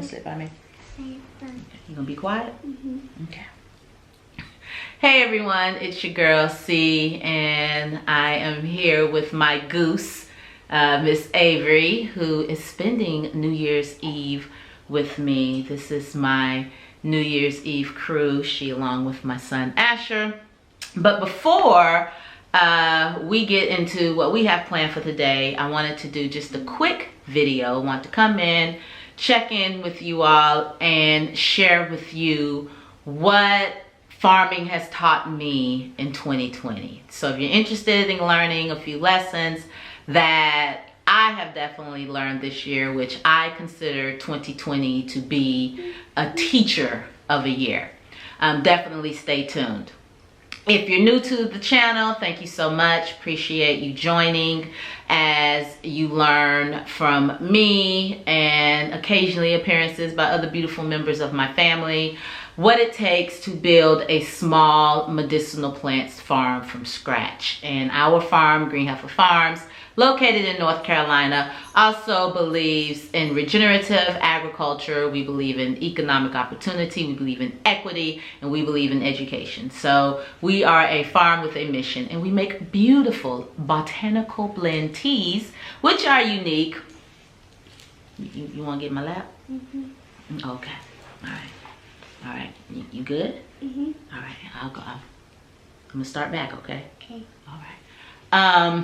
sit by me? You gonna be quiet? Okay. Hey everyone, it's your girl C, and I am here with my goose, Miss Avery, who is spending New Year's Eve with me. This is my New Year's Eve crew, she along with my son Asher. But before we get into what we have planned for today, I wanted to do just a quick video. I want to come in, check in with you all, and share with you what farming has taught me in 2020. So if you're interested in learning a few lessons that I have definitely learned this year, which I consider 2020 to be a teacher of a year, definitely stay tuned. If you're new to the channel, thank you so much. Appreciate you joining as you learn from me and occasionally appearances by other beautiful members of my family, what it takes to build a small medicinal plants farm from scratch. And our farm, Green Heifer Farms, located in North Carolina, also believes in regenerative agriculture. We believe in economic opportunity, we believe in equity, and we believe in education. So we are a farm with a mission, and we make beautiful botanical blend teas, which are unique. You want to get in my lap? Okay, all right. All right, you good? All right, I'll go. I'm gonna start back, okay? Okay. All right.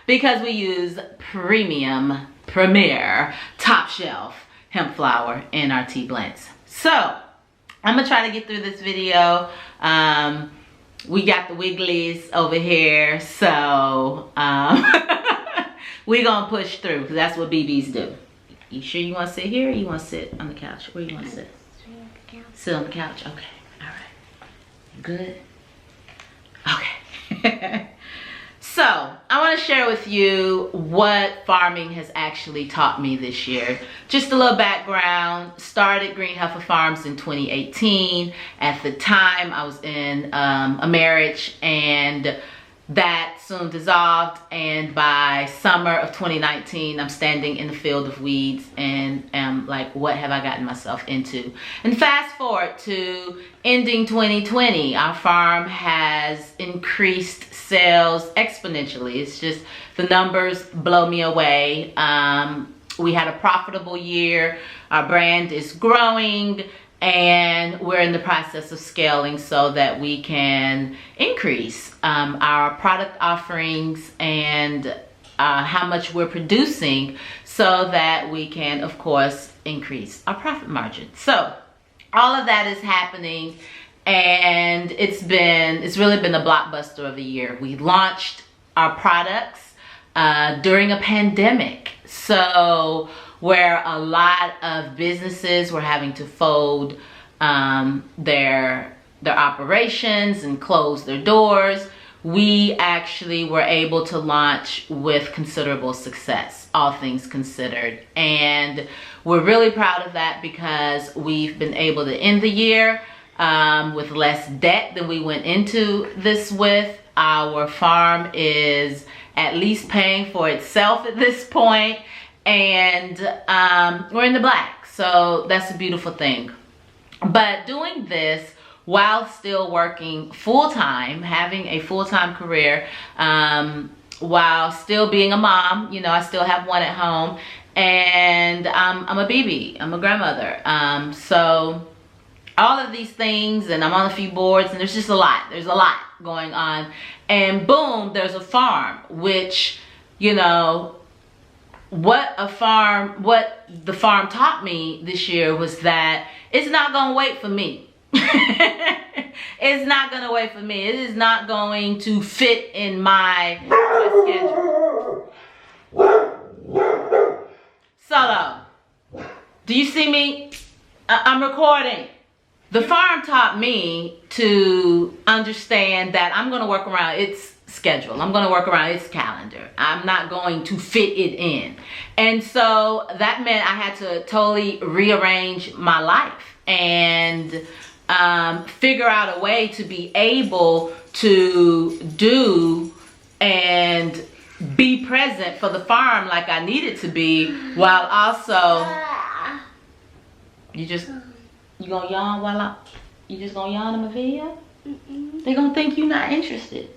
Because we use premier, top shelf hemp flower in our tea blends. So I'm gonna try to get through this video. We got the wigglies over here, so we're gonna push through because that's what BBs do. You sure you want to sit here or you want to sit on the couch? Where you want to sit? Sit on the couch. Okay. All right. Good. Okay. So I want to share with you what farming has actually taught me this year. Just a little background. Started Green Heifer Farms in 2018. At the time, I was in a marriage, and that soon dissolved, and by summer of 2019 I'm standing in the field of weeds and am like, what have I gotten myself into? And fast forward to ending 2020, our farm has increased sales exponentially. It's just the numbers blow me away. We had a profitable year. Our brand is growing, and we're in the process of scaling so that we can increase our product offerings and how much we're producing so that we can, of course, increase our profit margin. So all of that is happening, and it's really been the blockbuster of the year. We launched our products during a pandemic. So where a lot of businesses were having to fold their operations and close their doors, we actually were able to launch with considerable success, all things considered. And we're really proud of that because we've been able to end the year with less debt than we went into this with. Our farm is at least paying for itself at this point, and we're in the black, so that's a beautiful thing. But doing this while still working full-time, having a full-time career, while still being a mom, you know, I still have one at home, and I'm a BB, I'm a grandmother, so all of these things, and I'm on a few boards, and there's a lot going on, and boom, there's a farm, which, you know, what the farm taught me this year was that it's not gonna wait for me. It's not gonna wait for me. It is not going to fit in my schedule. Solo, do you see me? I'm recording. The farm taught me to understand that I'm gonna work around its schedule. I'm gonna work around its calendar. I'm not going to fit it in. And so that meant I had to totally rearrange my life and figure out a way to be able to do and be present for the farm like I needed to be, while also You gonna yawn while you just gonna yawn in my video? They gonna think you're not interested.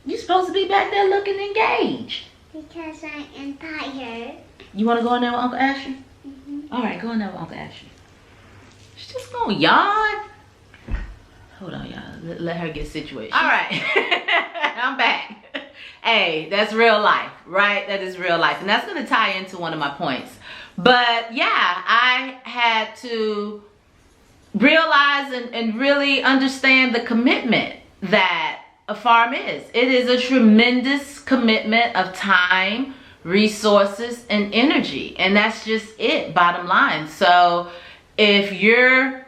You supposed to be back there looking engaged. Because I am tired. You wanna go in there with Uncle Asher? All right, go in there with Uncle Asher. She's just gonna yawn. Hold on, y'all. Let her get situated. All right, I'm back. Hey, that's real life, right? That is real life. And that's gonna tie into one of my points. But yeah, I had to realize and really understand the commitment that a farm is. It is a tremendous commitment of time, resources, and energy. And that's just it, bottom line. So if you're,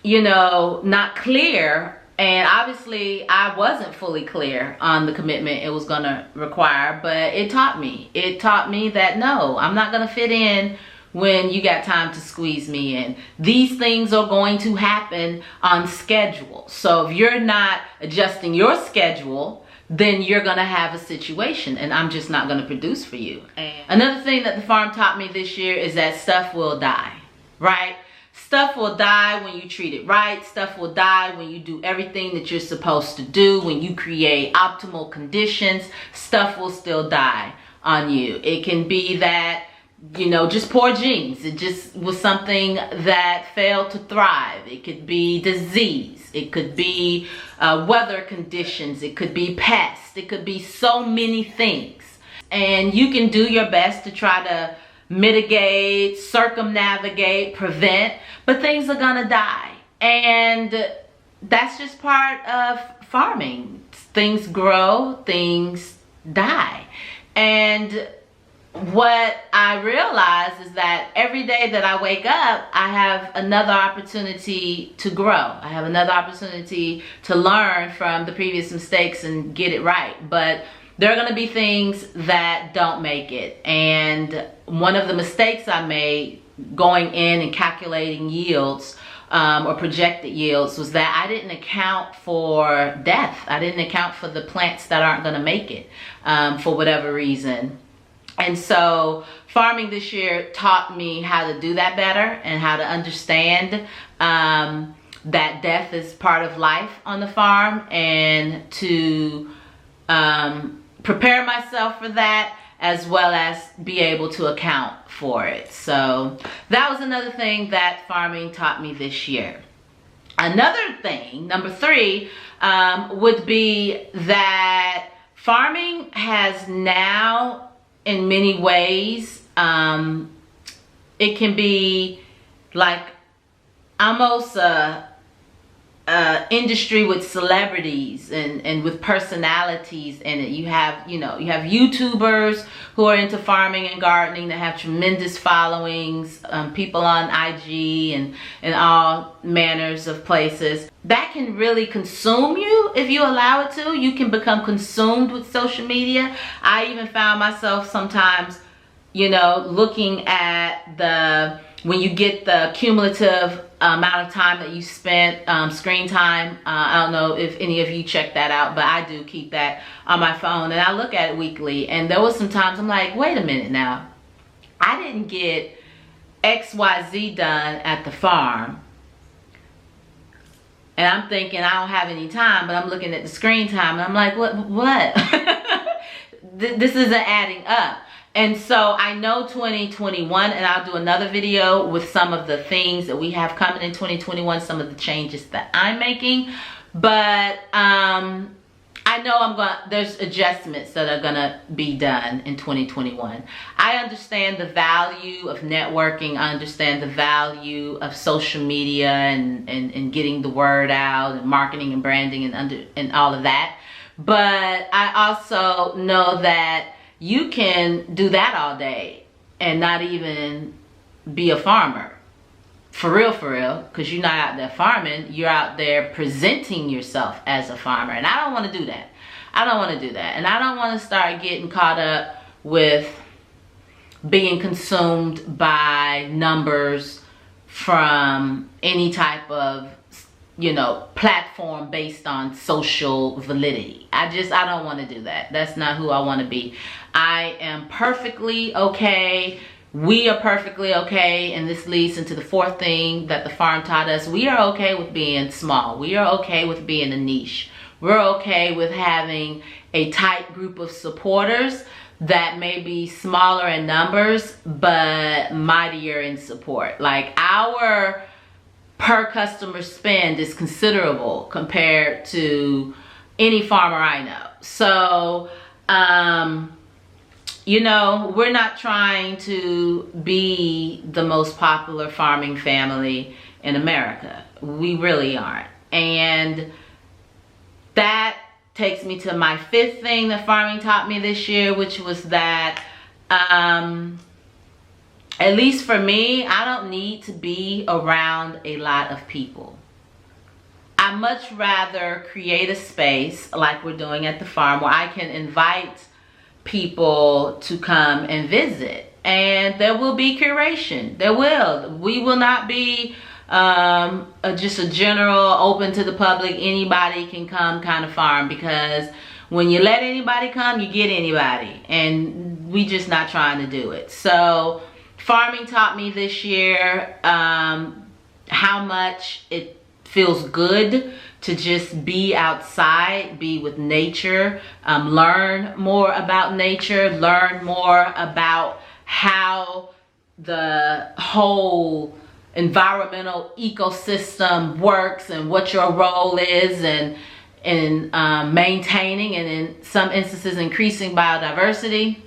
not clear, and obviously I wasn't fully clear on the commitment it was gonna require, but it taught me. It taught me that no, I'm not gonna fit in when you got time to squeeze me in. These things are going to happen on schedule. So if you're not adjusting your schedule, then you're gonna have a situation, and I'm just not gonna produce for you. And another thing that the farm taught me this year is that stuff will die, right? Stuff will die when you treat it right. Stuff will die when you do everything that you're supposed to do. When you create optimal conditions, stuff will still die on you. It can be that, just poor genes. It just was something that failed to thrive. It could be disease. It could be weather conditions. It could be pests. It could be so many things. And you can do your best to try to mitigate, circumnavigate, prevent, but things are gonna die. And that's just part of farming. Things grow, things die. And what I realize is that every day that I wake up, I have another opportunity to grow. I have another opportunity to learn from the previous mistakes and get it right. But there are going to be things that don't make it. And one of the mistakes I made going in and calculating yields or projected yields was that I didn't account for death. I didn't account for the plants that aren't going to make it for whatever reason. And so farming this year taught me how to do that better and how to understand that death is part of life on the farm, and to prepare myself for that, as well as be able to account for it. So that was another thing that farming taught me this year. Another thing, number 3, would be that farming has now, in many ways, it can be like almost a industry with celebrities and with personalities in it. You have YouTubers who are into farming and gardening that have tremendous followings, people on IG and all manners of places. That can really consume you if you allow it to. You can become consumed with social media. I even found myself sometimes, looking at when you get the cumulative amount of time that you spent, screen time. I don't know if any of you check that out, but I do keep that on my phone, and I look at it weekly. And there was some times I'm like, wait a minute now, I didn't get XYZ done at the farm. And I'm thinking I don't have any time, but I'm looking at the screen time and I'm like, what? This isn't adding up. And so I know 2021, and I'll do another video with some of the things that we have coming in 2021, some of the changes that I'm making. But I know there's adjustments that are gonna be done in 2021. I understand the value of networking. I understand the value of social media and getting the word out and marketing and branding and all of that. But I also know that you can do that all day and not even be a farmer. For real, because you're not out there farming, you're out there presenting yourself as a farmer. And I don't want to do that. I don't want to do that. And I don't want to start getting caught up with being consumed by numbers from any type of, platform based on social validity. I don't want to do that. That's not who I want to be. I am perfectly okay we are perfectly okay, and this leads into the fourth thing that the farm taught us. We are okay with being small. We are okay with being a niche. We're okay with having a tight group of supporters that may be smaller in numbers but mightier in support. Like, our per customer spend is considerable compared to any farmer I know. So you know, we're not trying to be the most popular farming family in America. We really aren't. And that takes me to my fifth thing that farming taught me this year, which was that at least for me, I don't need to be around a lot of people. I much rather create a space like we're doing at the farm where I can invite people to come and visit, and there will be curation. We will not be just a general open to the public, anybody can come kind of farm, because when you let anybody come, you get anybody, and we just not trying to do it. So farming taught me this year how much it feels good to just be outside, be with nature, learn more about nature, learn more about how the whole environmental ecosystem works and what your role is in maintaining and in some instances increasing biodiversity.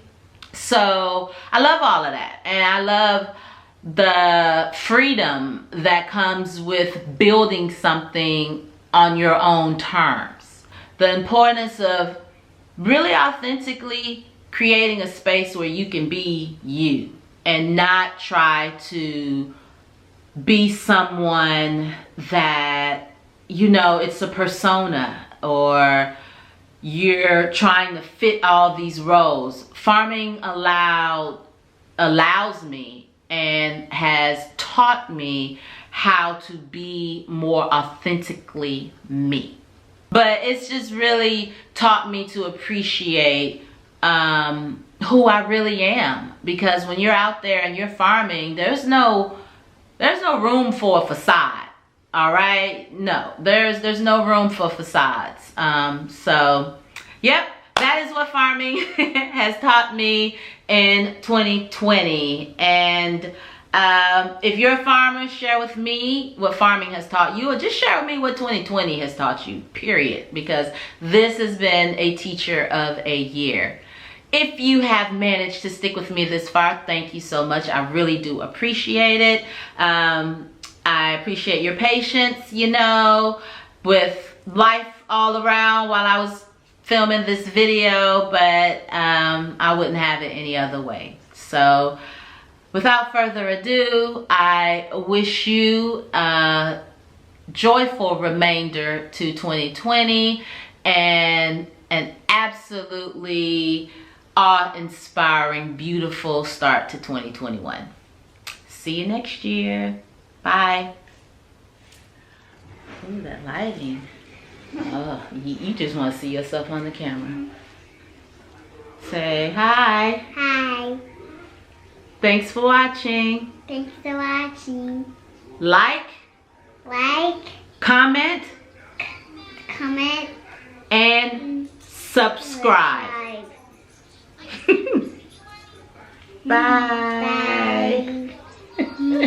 So I love all of that, and I love the freedom that comes with building something on your own terms. The importance of really authentically creating a space where you can be you and not try to be someone that, you know, it's a persona, or you're trying to fit all these roles. Farming allows me and has taught me how to be more authentically me. But it's just really taught me to appreciate who I really am, because when you're out there and you're farming, there's no room for a facade. All right, no, there's no room for facades. So yep, that is what farming has taught me in 2020. And if you're a farmer, share with me what farming has taught you, or just share with me what 2020 has taught you, period, because this has been a teacher of a year. If you have managed to stick with me this far, thank you so much. I really do appreciate it. I appreciate your patience, you know, with life all around while I was filming this video, but I wouldn't have it any other way. So without further ado, I wish you a joyful remainder to 2020 and an absolutely awe-inspiring, beautiful start to 2021. See you next year. Bye. Ooh, that lighting. Oh, you just want to see yourself on the camera. Say hi. Hi. Thanks for watching. Thanks for watching. Like, comment, and subscribe. Bye. Bye.